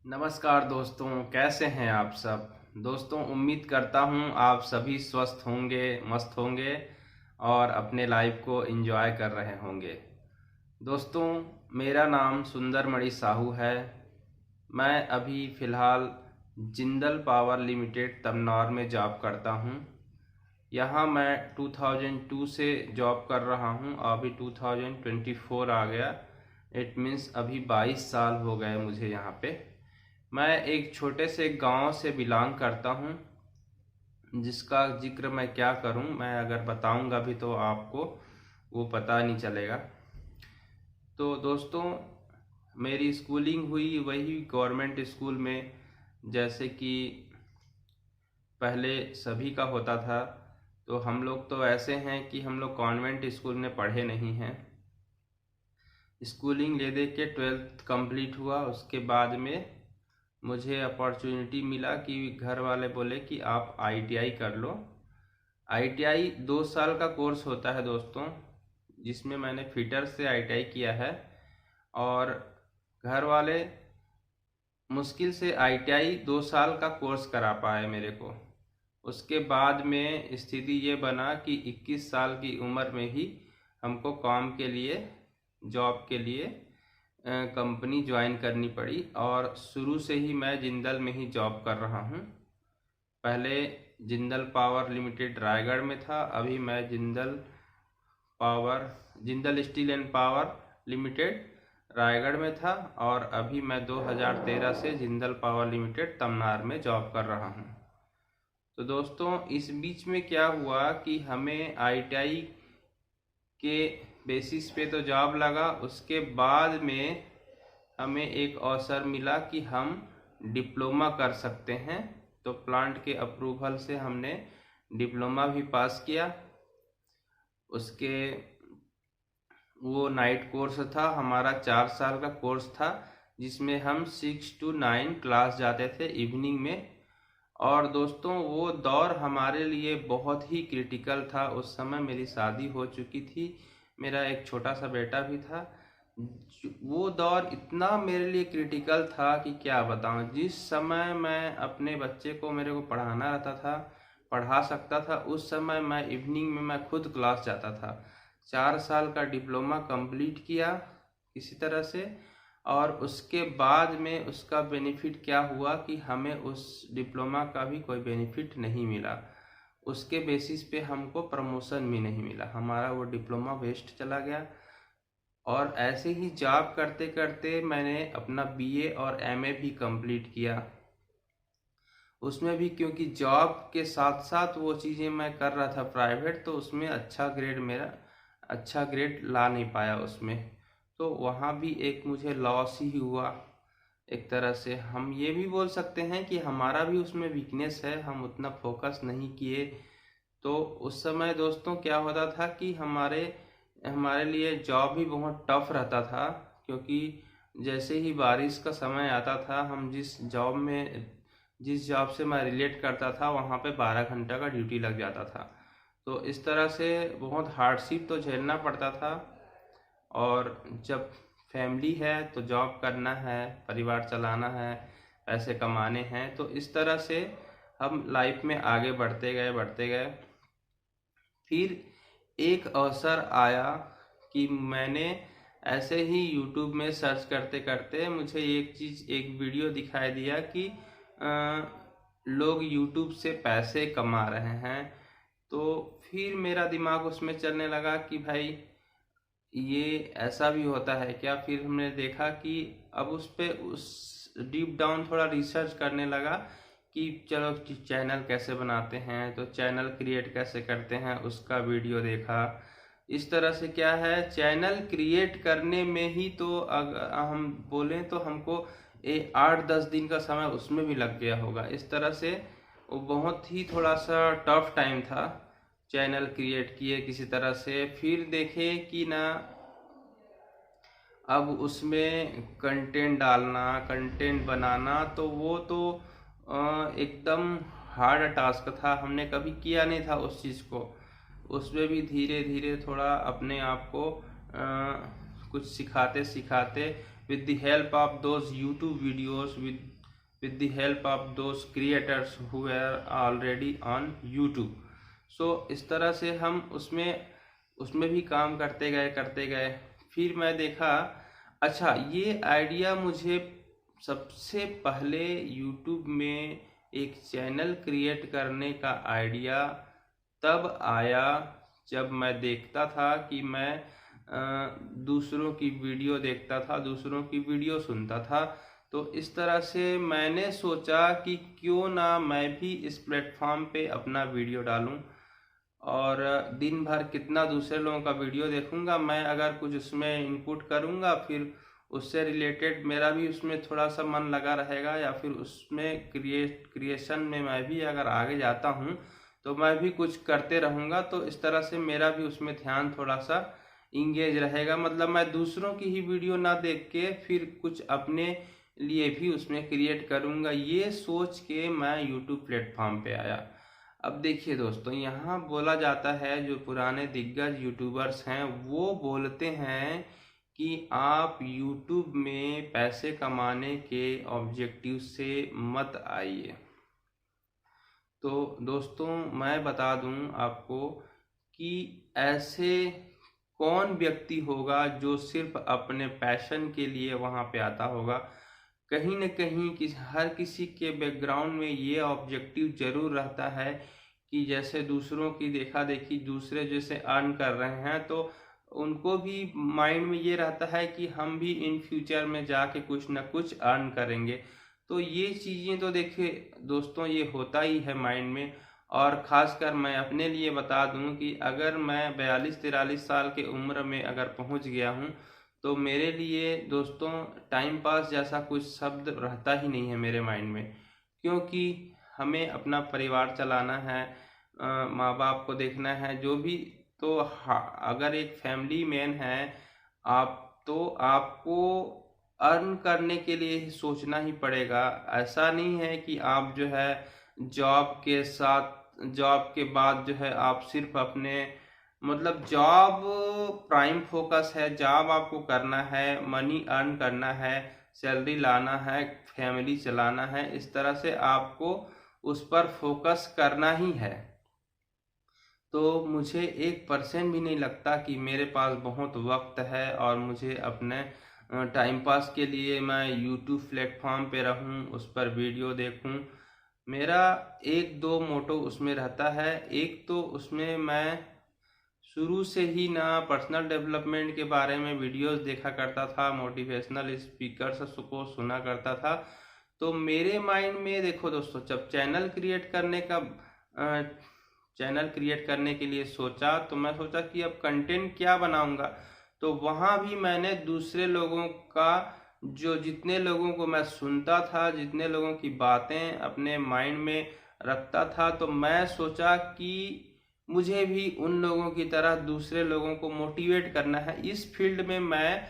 नमस्कार दोस्तों, कैसे हैं आप सब। दोस्तों, उम्मीद करता हूं आप सभी स्वस्थ होंगे, मस्त होंगे और अपने लाइफ को एंजॉय कर रहे होंगे। दोस्तों, मेरा नाम सुंदर मणि साहू है। मैं अभी फ़िलहाल जिंदल पावर लिमिटेड तमनौर में जॉब करता हूं। यहाँ मैं 2002 से जॉब कर रहा हूं। अभी 2024 आ गया। इट मीन्स अभी 22 साल हो गए मुझे यहाँ पे। मैं एक छोटे से गांव से बिलोंग करता हूं, जिसका जिक्र मैं क्या करूं। मैं अगर बताऊंगा भी तो आपको वो पता नहीं चलेगा। तो दोस्तों, मेरी स्कूलिंग हुई वही गवर्नमेंट स्कूल में, जैसे कि पहले सभी का होता था। तो हम लोग तो ऐसे हैं कि हम लोग कॉन्वेंट स्कूल में पढ़े नहीं हैं। स्कूलिंग ले दे के 12th कंप्लीट हुआ। उसके बाद में मुझे अपॉर्चुनिटी मिला कि घर वाले बोले कि आप आईटीआई कर लो। आईटीआई 2 साल का कोर्स होता है दोस्तों, जिसमें मैंने फिटर से आईटीआई किया है। और घर वाले मुश्किल से आईटीआई 2 साल का कोर्स करा पाए मेरे को। उसके बाद में स्थिति ये बना कि 21 साल की उम्र में ही हमको काम के लिए, जॉब के लिए कंपनी ज्वाइन करनी पड़ी। और शुरू से ही मैं जिंदल में ही जॉब कर रहा हूँ। पहले जिंदल पावर लिमिटेड रायगढ़ में था। अभी मैं Jindal steel and power limited Raigarh में था। और अभी मैं 2013 से जिंदल पावर लिमिटेड तमनार में जॉब कर रहा हूँ। तो दोस्तों, इस बीच में क्या हुआ कि हमें आईटीआई के बेसिस पे तो जॉब लगा। उसके बाद में हमें एक अवसर मिला कि हम डिप्लोमा कर सकते हैं। तो प्लांट के अप्रूवल से हमने डिप्लोमा भी पास किया। उसके वो नाइट कोर्स था हमारा, 4 साल का कोर्स था, जिसमें हम 6 to 9 क्लास जाते थे इवनिंग में। और दोस्तों, वो दौर हमारे लिए बहुत ही क्रिटिकल था। उस समय मेरी शादी हो चुकी थी, मेरा एक छोटा सा बेटा भी था। वो दौर इतना मेरे लिए क्रिटिकल था कि क्या बताऊं। जिस समय मैं अपने बच्चे को, मेरे को पढ़ाना रहता था, पढ़ा सकता था, उस समय मैं इवनिंग में मैं खुद क्लास जाता था। 4 साल का डिप्लोमा कंप्लीट किया किसी तरह से। और उसके बाद में उसका बेनिफिट क्या हुआ कि हमें उस डिप्लोमा का भी कोई बेनिफिट नहीं मिला। उसके बेसिस पे हमको प्रमोशन भी नहीं मिला, हमारा वो डिप्लोमा वेस्ट चला गया। और ऐसे ही जॉब करते करते मैंने अपना बीए और एमए भी कंप्लीट किया। उसमें भी क्योंकि जॉब के साथ साथ वो चीज़ें मैं कर रहा था प्राइवेट, तो उसमें मेरा अच्छा ग्रेड ला नहीं पाया उसमें। तो वहाँ भी एक मुझे लॉस ही हुआ। एक तरह से हम ये भी बोल सकते हैं कि हमारा भी उसमें वीकनेस है, हम उतना फोकस नहीं किए। तो उस समय दोस्तों क्या होता था कि हमारे हमारे लिए जॉब भी बहुत टफ रहता था। क्योंकि जैसे ही बारिश का समय आता था, हम जिस जॉब से मैं रिलेट करता था, वहाँ पे 12 घंटा का ड्यूटी लग जाता था। तो इस तरह से बहुत हार्डशिप तो झेलना पड़ता था। और जब फैमिली है तो जॉब करना है, परिवार चलाना है, पैसे कमाने हैं। तो इस तरह से हम लाइफ में आगे बढ़ते गए। फिर एक अवसर आया कि मैंने ऐसे ही यूट्यूब में सर्च करते करते मुझे एक वीडियो दिखाई दिया कि लोग यूट्यूब से पैसे कमा रहे हैं। तो फिर मेरा दिमाग उसमें चलने लगा कि भाई ये ऐसा भी होता है क्या। फिर हमने देखा कि अब उस डीप डाउन थोड़ा रिसर्च करने लगा कि चलो चैनल कैसे बनाते हैं, तो चैनल क्रिएट कैसे करते हैं, उसका वीडियो देखा। इस तरह से क्या है, चैनल क्रिएट करने में ही तो अगर हम बोलें तो हमको 8-10 दिन का समय उसमें भी लग गया होगा। इस तरह से वो बहुत ही थोड़ा सा टफ टाइम था। चैनल क्रिएट किए किसी तरह से, फिर देखे कि ना अब उसमें कंटेंट डालना, कंटेंट बनाना, तो वो तो एकदम हार्ड टास्क था। हमने कभी किया नहीं था उस चीज़ को। उसमें भी धीरे धीरे थोड़ा अपने आप को कुछ सिखाते सिखाते with the help of those YouTube videos, with the help of those creators who are already on YouTube. So इस तरह से हम उसमें भी काम करते गए। फिर मैं देखा, अच्छा ये आइडिया मुझे सबसे पहले YouTube में एक चैनल क्रिएट करने का आइडिया तब आया जब मैं देखता था कि मैं दूसरों की वीडियो देखता था, दूसरों की वीडियो सुनता था। तो इस तरह से मैंने सोचा कि क्यों ना मैं भी इस प्लेटफॉर्म पे अपना वीडियो डालूं, और दिन भर कितना दूसरे लोगों का वीडियो देखूंगा, मैं अगर कुछ उसमें इनपुट करूंगा फिर उससे रिलेटेड मेरा भी उसमें थोड़ा सा मन लगा रहेगा, या फिर उसमें क्रिएशन में मैं भी अगर आगे जाता हूं तो मैं भी कुछ करते रहूंगा। तो इस तरह से मेरा भी उसमें ध्यान थोड़ा सा इंगेज रहेगा, मतलब मैं दूसरों की ही वीडियो ना देख के फिर कुछ अपने लिए भी उसमें क्रिएट करूंगा। ये सोच के मैं यूट्यूब प्लेटफॉर्म पे आया। अब देखिए दोस्तों, यहाँ बोला जाता है, जो पुराने दिग्गज यूट्यूबर्स हैं वो बोलते हैं कि आप यूट्यूब में पैसे कमाने के ऑब्जेक्टिव से मत आइए। तो दोस्तों मैं बता दूं आपको कि ऐसे कौन व्यक्ति होगा जो सिर्फ अपने पैशन के लिए वहां पे आता होगा। कहीं न कहीं हर किसी के बैकग्राउंड में ये ऑब्जेक्टिव जरूर रहता है कि जैसे दूसरों की देखा देखी दूसरे जैसे अर्न कर रहे हैं, तो उनको भी माइंड में ये रहता है कि हम भी इन फ्यूचर में जाके कुछ न कुछ अर्न करेंगे। तो ये चीज़ें तो देखिए दोस्तों ये होता ही है माइंड में। और ख़ासकर मैं अपने लिए बता दूं कि अगर मैं 42-43 साल की उम्र में अगर पहुंच गया हूं तो मेरे लिए दोस्तों टाइम पास जैसा कुछ शब्द रहता ही नहीं है मेरे माइंड में, क्योंकि हमें अपना परिवार चलाना है, माँ बाप को देखना है, जो भी। तो अगर एक फैमिली मैन है आप, तो आपको अर्न करने के लिए ही सोचना ही पड़ेगा। ऐसा नहीं है कि आप जो है जॉब के बाद जो है आप सिर्फ अपने, मतलब जॉब प्राइम फोकस है, जॉब आपको करना है, मनी अर्न करना है, सैलरी लाना है, फैमिली चलाना है, इस तरह से आपको उस पर फोकस करना ही है। तो मुझे 1% भी नहीं लगता कि मेरे पास बहुत वक्त है और मुझे अपने टाइम पास के लिए मैं यूट्यूब प्लेटफॉर्म पे रहूं, उस पर वीडियो देखूं। मेरा एक दो मोटो उसमें रहता है। एक तो उसमें मैं शुरू से ही ना पर्सनल डेवलपमेंट के बारे में वीडियोस देखा करता था, मोटिवेशनल स्पीकर्स को सुना करता था। तो मेरे माइंड में देखो दोस्तों, जब चैनल क्रिएट करने के लिए सोचा तो मैं सोचा कि अब कंटेंट क्या बनाऊंगा। तो वहां भी मैंने दूसरे लोगों का, जो जितने लोगों को मैं सुनता था, जितने लोगों की बातें अपने माइंड में रखता था, तो मैं सोचा कि मुझे भी उन लोगों की तरह दूसरे लोगों को मोटिवेट करना है। इस फील्ड में मैं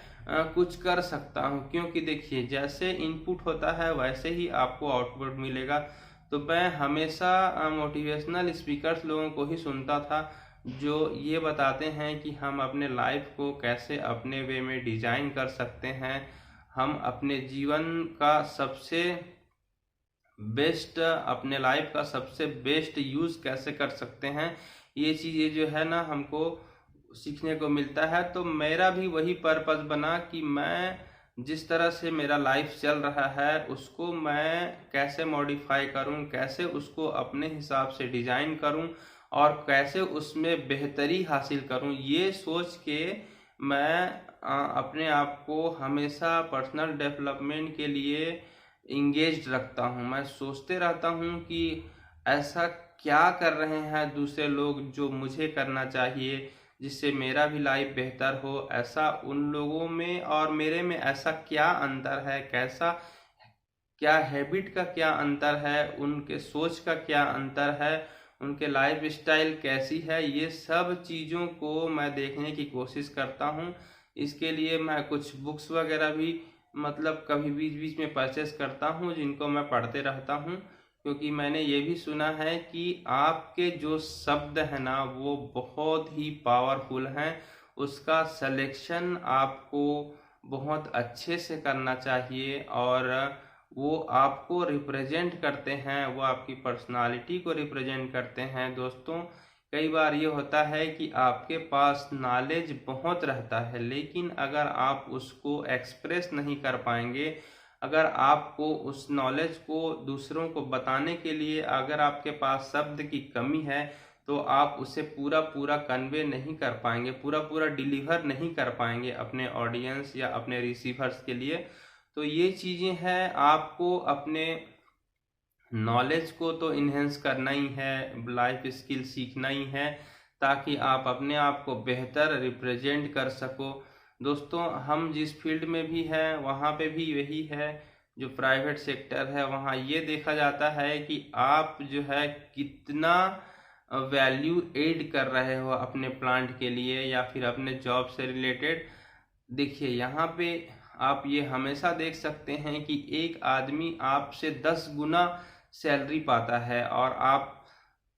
कुछ कर सकता हूं, क्योंकि देखिए जैसे इनपुट होता है वैसे ही आपको आउटपुट मिलेगा। तो मैं हमेशा मोटिवेशनल स्पीकर्स लोगों को ही सुनता था, जो ये बताते हैं कि हम अपने लाइफ को कैसे अपने वे में डिजाइन कर सकते हैं, हम अपने जीवन का सबसे बेस्ट, अपने लाइफ का सबसे बेस्ट यूज कैसे कर सकते हैं। ये चीज़ें जो है ना हमको सीखने को मिलता है। तो मेरा भी वही पर्पस बना कि मैं जिस तरह से मेरा लाइफ चल रहा है उसको मैं कैसे मॉडिफाई करूं, कैसे उसको अपने हिसाब से डिजाइन करूं और कैसे उसमें बेहतरी हासिल करूं। ये सोच के मैं अपने आप को हमेशा पर्सनल डेवलपमेंट के लिए इंगेज्ड रखता हूं। मैं सोचते रहता हूं कि ऐसा क्या कर रहे हैं दूसरे लोग जो मुझे करना चाहिए, जिससे मेरा भी लाइफ बेहतर हो। ऐसा उन लोगों में और मेरे में ऐसा क्या अंतर है, क्या हैबिट का क्या अंतर है, उनके सोच का क्या अंतर है, उनके लाइफ स्टाइल कैसी है, ये सब चीज़ों को मैं देखने की कोशिश करता हूँ। इसके लिए मैं कुछ बुक्स वगैरह भी मतलब कभी बीच बीच में परचेस करता हूँ, जिनको मैं पढ़ते रहता हूँ। क्योंकि मैंने ये भी सुना है कि आपके जो शब्द है ना वो बहुत ही पावरफुल हैं, उसका सिलेक्शन आपको बहुत अच्छे से करना चाहिए और वो आपको रिप्रेजेंट करते हैं, वो आपकी पर्सनालिटी को रिप्रेजेंट करते हैं। दोस्तों, कई बार ये होता है कि आपके पास नॉलेज बहुत रहता है, लेकिन अगर आप उसको एक्सप्रेस नहीं कर पाएंगे, अगर आपको उस नॉलेज को दूसरों को बताने के लिए अगर आपके पास शब्द की कमी है, तो आप उसे पूरा पूरा कन्वे नहीं कर पाएंगे, पूरा पूरा डिलीवर नहीं कर पाएंगे अपने ऑडियंस या अपने रिसीवर्स के लिए। तो ये चीज़ें हैं, आपको अपने नॉलेज को तो इन्हेंस करना ही है, लाइफ स्किल सीखना ही है, ताकि आप अपने आप को बेहतर रिप्रेजेंट कर सको। दोस्तों, हम जिस फील्ड में भी हैं वहाँ पे भी यही है, जो प्राइवेट सेक्टर है वहाँ ये देखा जाता है कि आप जो है कितना वैल्यू ऐड कर रहे हो अपने प्लांट के लिए या फिर अपने जॉब से रिलेटेड। देखिए, यहाँ पे आप ये हमेशा देख सकते हैं कि एक आदमी आपसे 10 गुना सैलरी पाता है और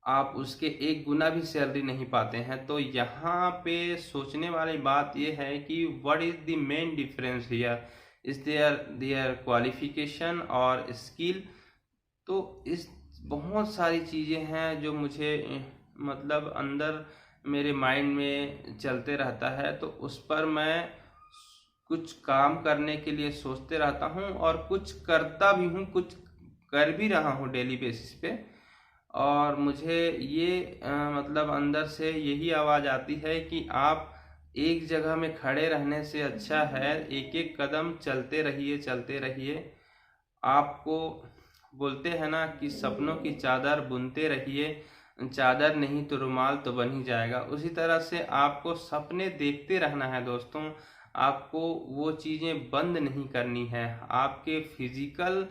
आप उसके 1 गुना भी सैलरी नहीं पाते हैं। तो यहाँ पे सोचने वाली बात ये है कि what is the main difference here, is there qualification और स्किल। तो इस बहुत सारी चीज़ें हैं जो मुझे मतलब अंदर मेरे माइंड में चलते रहता है, तो उस पर मैं कुछ काम करने के लिए सोचते रहता हूँ और कुछ करता भी हूँ, कुछ कर भी रहा हूँ डेली बेसिस पे। और मुझे ये मतलब अंदर से यही आवाज़ आती है कि आप एक जगह में खड़े रहने से अच्छा है एक एक कदम चलते रहिए, चलते रहिए। आपको बोलते हैं ना कि सपनों की चादर बुनते रहिए, चादर नहीं तो रुमाल तो बन ही जाएगा। उसी तरह से आपको सपने देखते रहना है दोस्तों, आपको वो चीज़ें बंद नहीं करनी है। आपके फिजिकल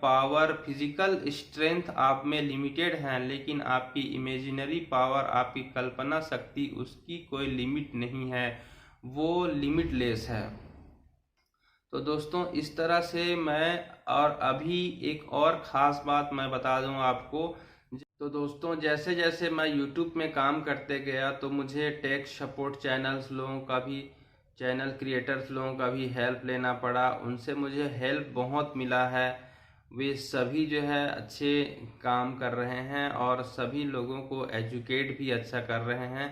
पावर, फिजिकल स्ट्रेंथ आप में लिमिटेड हैं, लेकिन आपकी इमेजिनरी पावर, आपकी कल्पना शक्ति, उसकी कोई लिमिट नहीं है, वो लिमिटलेस है। तो दोस्तों, इस तरह से मैं, और अभी एक और ख़ास बात मैं बता दूं आपको। तो दोस्तों, जैसे जैसे मैं YouTube में काम करते गया तो मुझे टेक सपोर्ट चैनल्स लोगों का भी, चैनल क्रिएटर्स लोगों का भी हेल्प लेना पड़ा। उनसे मुझे हेल्प बहुत मिला है। वे सभी जो है अच्छे काम कर रहे हैं और सभी लोगों को एजुकेट भी अच्छा कर रहे हैं।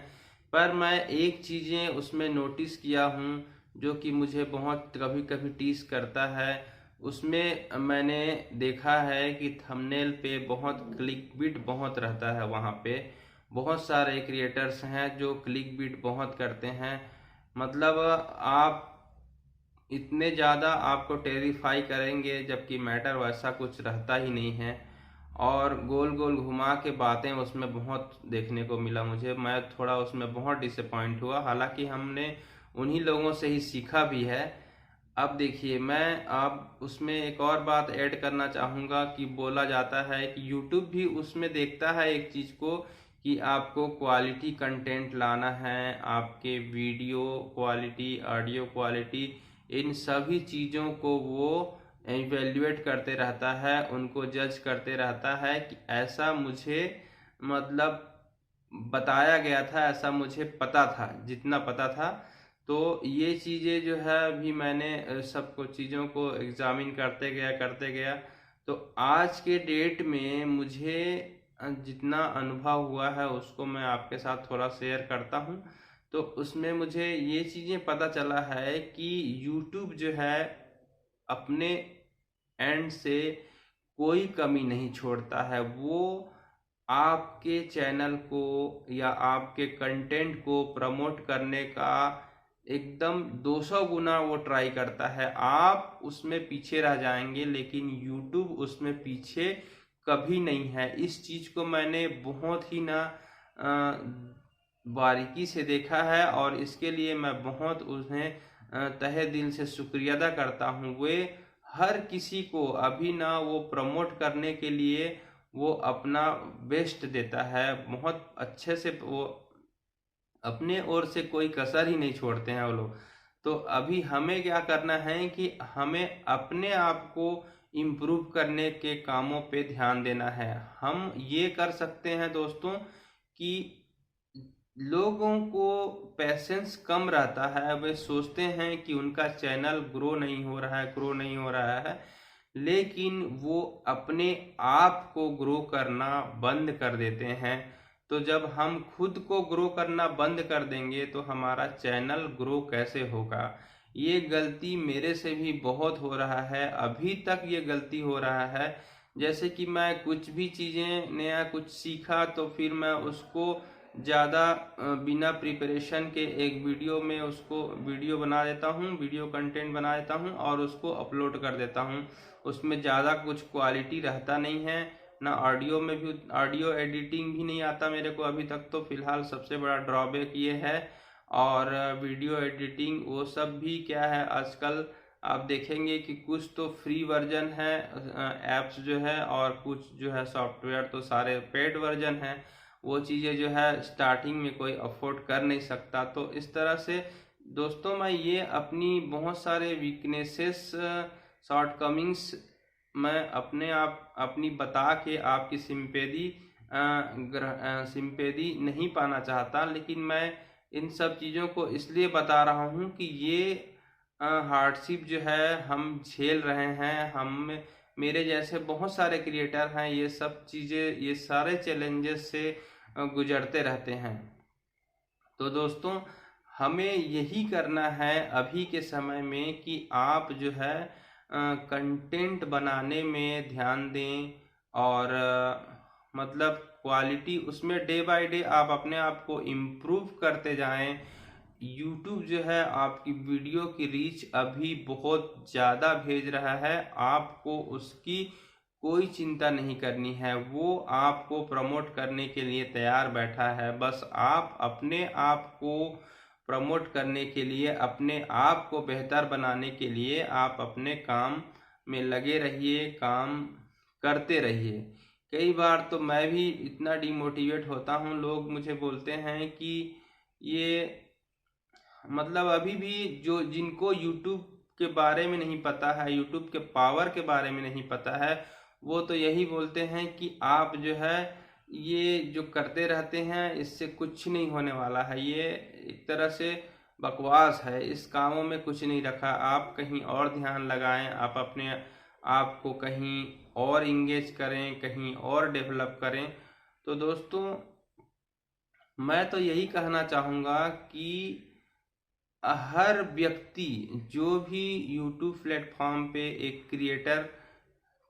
पर मैं एक चीज़ें उसमें नोटिस किया हूँ जो कि मुझे बहुत कभी कभी टीस करता है। उसमें मैंने देखा है कि थंबनेल पे बहुत क्लिक बिट बहुत रहता है। वहाँ पे बहुत सारे क्रिएटर्स हैं जो क्लिक बिट बहुत करते हैं। मतलब आप इतने ज़्यादा आपको टेरिफाई करेंगे, जबकि मैटर वैसा कुछ रहता ही नहीं है। और गोल गोल घुमा के बातें उसमें बहुत देखने को मिला मुझे। मैं थोड़ा उसमें बहुत डिसअपॉइंट हुआ, हालांकि हमने उन्हीं लोगों से ही सीखा भी है। अब देखिए, मैं अब उसमें एक और बात ऐड करना चाहूँगा कि बोला जाता है कि यूट्यूब भी उसमें देखता है एक चीज़ को कि आपको क्वालिटी कंटेंट लाना है, आपके वीडियो क्वालिटी, ऑडियो क्वालिटी, इन सभी चीज़ों को वो इवेल्युएट करते रहता है, उनको जज करते रहता है कि ऐसा मुझे मतलब बताया गया था, ऐसा मुझे पता था, जितना पता था। तो ये चीज़ें जो है अभी मैंने सबको चीज़ों को एग्जामिन करते गया। तो आज के डेट में मुझे जितना अनुभव हुआ है उसको मैं आपके साथ थोड़ा शेयर करता हूँ। तो उसमें मुझे ये चीज़ें पता चला है कि YouTube जो है अपने एंड से कोई कमी नहीं छोड़ता है। वो आपके चैनल को या आपके कंटेंट को प्रमोट करने का एकदम 200 गुना वो ट्राई करता है। आप उसमें पीछे रह जाएंगे, लेकिन YouTube उसमें पीछे कभी नहीं है। इस चीज़ को मैंने बहुत ही ना बारीकी से देखा है और इसके लिए मैं बहुत उन्हें तहे दिल से शुक्रिया अदा करता हूँ। वे हर किसी को अभी ना वो प्रमोट करने के लिए वो अपना बेस्ट देता है, बहुत अच्छे से। वो अपने ओर से कोई कसर ही नहीं छोड़ते हैं वो लोग। तो अभी हमें क्या करना है कि हमें अपने आप को इम्प्रूव करने के कामों पे ध्यान देना है। हम ये कर सकते हैं दोस्तों कि लोगों को पैसेंस कम रहता है, वे सोचते हैं कि उनका चैनल ग्रो नहीं हो रहा है, ग्रो नहीं हो रहा है, लेकिन वो अपने आप को ग्रो करना बंद कर देते हैं। तो जब हम खुद को ग्रो करना बंद कर देंगे तो हमारा चैनल ग्रो कैसे होगा। ये गलती मेरे से भी बहुत हो रहा है, अभी तक ये गलती हो रहा है। जैसे कि मैं कुछ भी चीज़ें नया कुछ सीखा तो फिर मैं उसको ज़्यादा बिना प्रिपरेशन के एक वीडियो में उसको वीडियो बना देता हूँ, वीडियो कंटेंट बना देता हूँ और उसको अपलोड कर देता हूँ। उसमें ज़्यादा कुछ क्वालिटी रहता नहीं है, ना ऑडियो में भी ऑडियो एडिटिंग भी नहीं आता मेरे को अभी तक। तो फिलहाल सबसे बड़ा ड्रॉबैक ये है। और वीडियो एडिटिंग वो सब भी क्या है, आजकल आप देखेंगे कि कुछ तो फ्री वर्जन है ऐप्स जो है, और कुछ जो है सॉफ्टवेयर तो सारे पेड वर्जन है। वो चीज़ें जो है स्टार्टिंग में कोई अफोर्ड कर नहीं सकता। तो इस तरह से दोस्तों मैं ये अपनी बहुत सारे वीकनेसेस, शॉर्टकमिंग्स मैं अपने आप अपनी बता के आपकी सिंपेदी नहीं पाना चाहता, लेकिन मैं इन सब चीज़ों को इसलिए बता रहा हूँ कि ये हार्डशिप जो है हम झेल रहे हैं। हम मेरे जैसे बहुत सारे क्रिएटर हैं, ये सब चीज़ें, ये सारे चैलेंजेस से गुजरते रहते हैं। तो दोस्तों हमें यही करना है अभी के समय में कि आप जो है कंटेंट बनाने में ध्यान दें, और मतलब क्वालिटी उसमें डे बाय डे आप अपने आप को इम्प्रूव करते जाएं। यूट्यूब जो है आपकी वीडियो की रीच अभी बहुत ज़्यादा भेज रहा है, आपको उसकी कोई चिंता नहीं करनी है, वो आपको प्रमोट करने के लिए तैयार बैठा है। बस आप अपने आप को प्रमोट करने के लिए, अपने आप को बेहतर बनाने के लिए आप अपने काम में लगे रहिए, काम करते रहिए। कई बार तो मैं भी इतना डिमोटिवेट होता हूँ, लोग मुझे बोलते हैं कि ये मतलब अभी भी जो जिनको यूट्यूब के बारे में नहीं पता है, यूट्यूब के पावर के बारे में नहीं पता है, वो तो यही बोलते हैं कि आप जो है ये जो करते रहते हैं इससे कुछ नहीं होने वाला है, ये एक तरह से बकवास है, इस कामों में कुछ नहीं रखा, आप कहीं और ध्यान लगाएं, आप अपने आप को कहीं और इंगेज करें, कहीं और डेवलप करें। तो दोस्तों मैं तो यही कहना चाहूँगा कि हर व्यक्ति जो भी यूट्यूब प्लेटफॉर्म पे एक क्रिएटर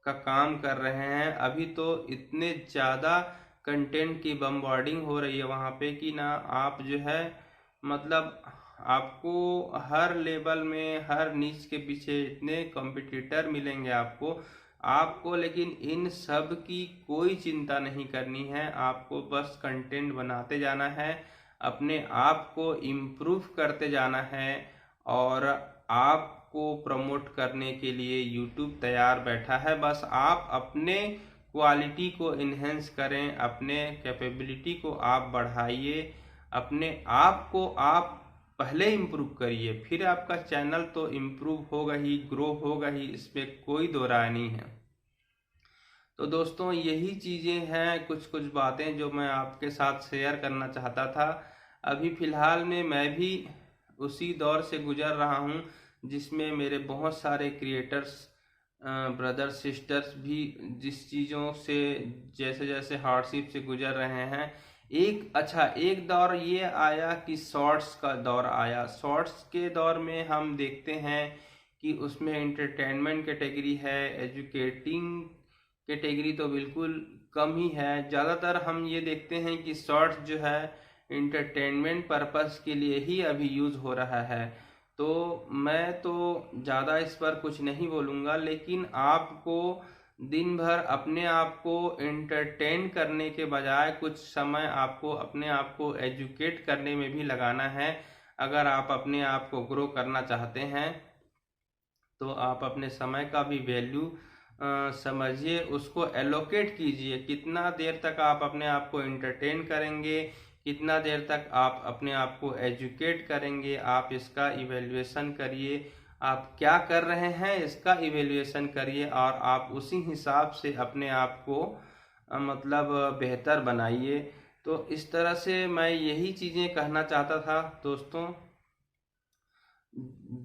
का काम कर रहे हैं, अभी तो इतने ज़्यादा कंटेंट की बम्बार्डिंग हो रही है वहाँ पे कि ना आप जो है मतलब आपको हर लेवल में, हर नीच के पीछे इतने कॉम्पिटिटर मिलेंगे आपको लेकिन इन सब की कोई चिंता नहीं करनी है। आपको बस कंटेंट बनाते जाना है, अपने आप को इम्प्रूव करते जाना है, और आपको प्रमोट करने के लिए यूट्यूब तैयार बैठा है। बस आप अपने क्वालिटी को इन्हेंस करें, अपने कैपेबिलिटी को आप बढ़ाइए, अपने आप को आप पहले इम्प्रूव करिए, फिर आपका चैनल तो इम्प्रूव होगा ही, ग्रो होगा ही, इसमें कोई दो राय नहीं है। तो दोस्तों यही चीज़ें हैं, कुछ कुछ बातें जो मैं आपके साथ शेयर करना चाहता था। अभी फ़िलहाल में मैं भी उसी दौर से गुजर रहा हूँ जिसमें मेरे बहुत सारे क्रिएटर्स, ब्रदर्स सिस्टर्स भी जिस चीज़ों से जैसे जैसे हार्डशिप से गुजर रहे हैं। एक दौर ये आया कि शॉर्ट्स का दौर आया। शॉर्ट्स के दौर में हम देखते हैं कि उसमें एंटरटेनमेंट कैटेगरी है, एजुकेटिंग कैटेगरी तो बिल्कुल कम ही है। ज़्यादातर हम ये देखते हैं कि शॉर्ट्स जो है इंटरटेनमेंट पर्पस के लिए ही अभी यूज़ हो रहा है। तो मैं तो ज़्यादा इस पर कुछ नहीं बोलूँगा, लेकिन आपको दिन भर अपने आप को एंटरटेन करने के बजाय कुछ समय आपको अपने आप को एजुकेट करने में भी लगाना है। अगर आप अपने आप को ग्रो करना चाहते हैं तो आप अपने समय का भी वैल्यू समझिए, उसको एलोकेट कीजिए। कितना देर तक आप अपने आप को एंटरटेन करेंगे, कितना देर तक आप अपने आप को एजुकेट करेंगे, आप इसका इवेल्युएशन करिए। आप क्या कर रहे हैं इसका इवेल्युएशन करिए, और आप उसी हिसाब से अपने आप को मतलब बेहतर बनाइए। तो इस तरह से मैं यही चीज़ें कहना चाहता था दोस्तों,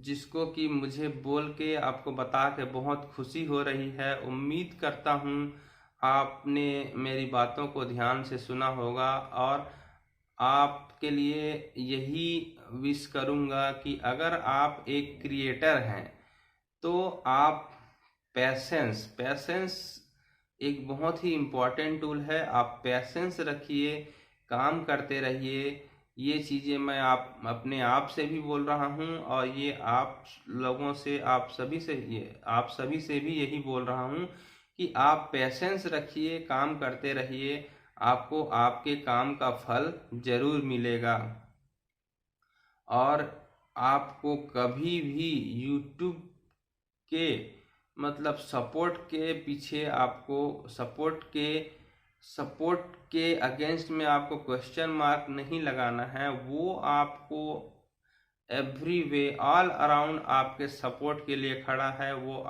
जिसको कि मुझे बोल के आपको बता के बहुत खुशी हो रही है। उम्मीद करता हूँ आपने मेरी बातों को ध्यान से सुना होगा, और आपके लिए यही विश करूँगा कि अगर आप एक क्रिएटर हैं तो आप पैसेंस एक बहुत ही इम्पॉर्टेंट टूल है। आप पैसेंस रखिए, काम करते रहिए। ये चीज़ें मैं अपने आप से भी बोल रहा हूँ, और ये आप लोगों से, आप सभी से भी यही बोल रहा हूँ कि आप पैसेंस रखिए, काम करते रहिए, आपको आपके काम का फल जरूर मिलेगा। और आपको कभी भी YouTube के मतलब सपोर्ट के पीछे, आपको सपोर्ट के अगेंस्ट में आपको क्वेश्चन मार्क नहीं लगाना है। वो आपको एवरी वे, ऑल अराउंड आपके सपोर्ट के लिए खड़ा है। वो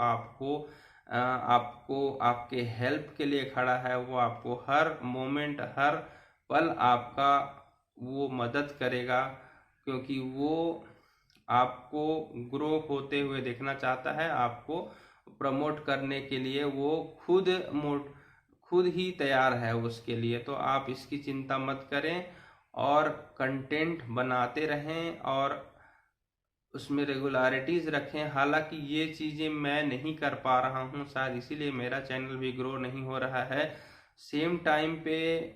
आपको आपके हेल्प के लिए खड़ा है। वो आपको हर मोमेंट, हर पल आपका वो मदद करेगा, क्योंकि वो आपको ग्रो होते हुए देखना चाहता है। आपको प्रमोट करने के लिए वो खुद ही तैयार है उसके लिए। तो आप इसकी चिंता मत करें, और कंटेंट बनाते रहें और उसमें रेगुलरिटीज़ रखें। हालांकि ये चीज़ें मैं नहीं कर पा रहा हूँ, शायद इसीलिए मेरा चैनल भी ग्रो नहीं हो रहा है। सेम टाइम पे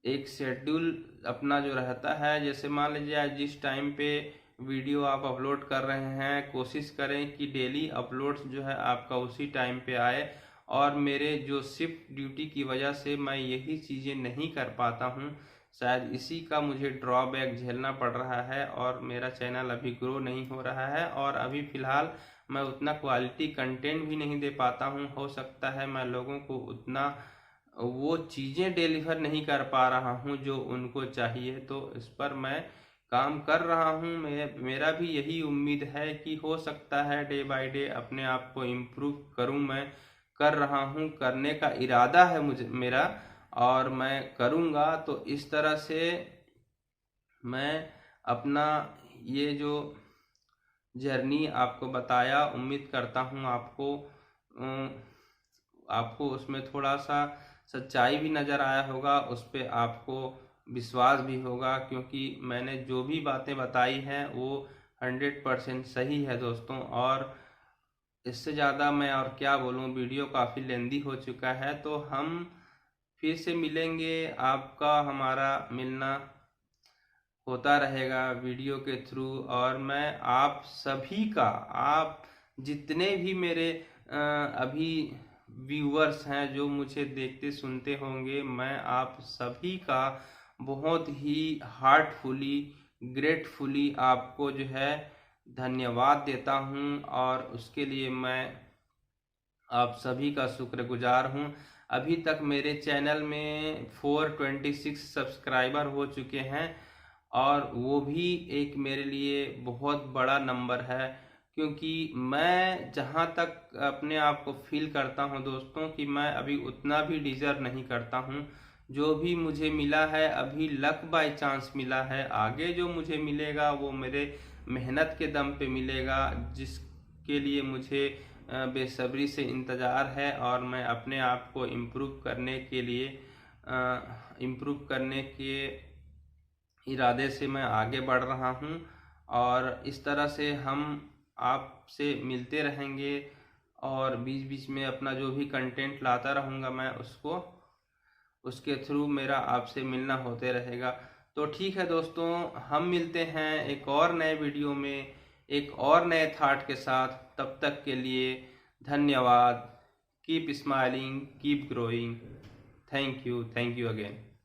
एक शेड्यूल अपना जो रहता है, जैसे मान लीजिए जिस टाइम पे वीडियो आप अपलोड कर रहे हैं, कोशिश करें कि डेली अपलोड्स जो है आपका उसी टाइम पे आए। और मेरे जो शिफ्ट ड्यूटी की वजह से मैं यही चीज़ें नहीं कर पाता हूँ, शायद इसी का मुझे ड्रॉबैक झेलना पड़ रहा है, और मेरा चैनल अभी ग्रो नहीं हो रहा है। और अभी फ़िलहाल मैं उतना क्वालिटी कंटेंट भी नहीं दे पाता हूँ। हो सकता है मैं लोगों को उतना वो चीज़ें डिलीवर नहीं कर पा रहा हूँ जो उनको चाहिए। तो इस पर मैं काम कर रहा हूँ। मेरा भी यही उम्मीद है कि हो सकता है डे बाय डे अपने आप को इम्प्रूव करूँ। मैं कर रहा हूँ, करने का इरादा है मेरा, और मैं करूँगा। तो इस तरह से मैं अपना ये जो जर्नी आपको बताया, उम्मीद करता हूँ आपको उसमें थोड़ा सा सच्चाई भी नज़र आया होगा, उस पर आपको विश्वास भी होगा, क्योंकि मैंने जो भी बातें बताई हैं वो 100% सही है दोस्तों। और इससे ज़्यादा मैं और क्या बोलूँ, वीडियो काफ़ी लेंदी हो चुका है। तो हम फिर से मिलेंगे, आपका हमारा मिलना होता रहेगा वीडियो के थ्रू। और मैं आप सभी का, आप जितने भी मेरे अभी व्यूअर्स हैं जो मुझे देखते सुनते होंगे, मैं आप सभी का बहुत ही हार्टफुली, ग्रेटफुली आपको जो है धन्यवाद देता हूं, और उसके लिए मैं आप सभी का शुक्रगुजार हूं। अभी तक मेरे चैनल में 426 सब्सक्राइबर हो चुके हैं, और वो भी एक मेरे लिए बहुत बड़ा नंबर है, क्योंकि मैं जहाँ तक अपने आप को फील करता हूँ दोस्तों कि मैं अभी उतना भी डिज़र्व नहीं करता हूँ। जो भी मुझे मिला है अभी लक बाय चांस मिला है। आगे जो मुझे मिलेगा वो मेरे मेहनत के दम पे मिलेगा, जिसके लिए मुझे बेसब्री से इंतज़ार है। और मैं अपने आप को इम्प्रूव करने के इरादे से मैं आगे बढ़ रहा हूँ। और इस तरह से हम आपसे मिलते रहेंगे, और बीच बीच में अपना जो भी कंटेंट लाता रहूँगा मैं उसके थ्रू मेरा आपसे मिलना होते रहेगा। तो ठीक है दोस्तों, हम मिलते हैं एक और नए वीडियो में एक और नए थॉट के साथ। तब तक के लिए धन्यवाद। Keep smiling, keep growing. Thank you again.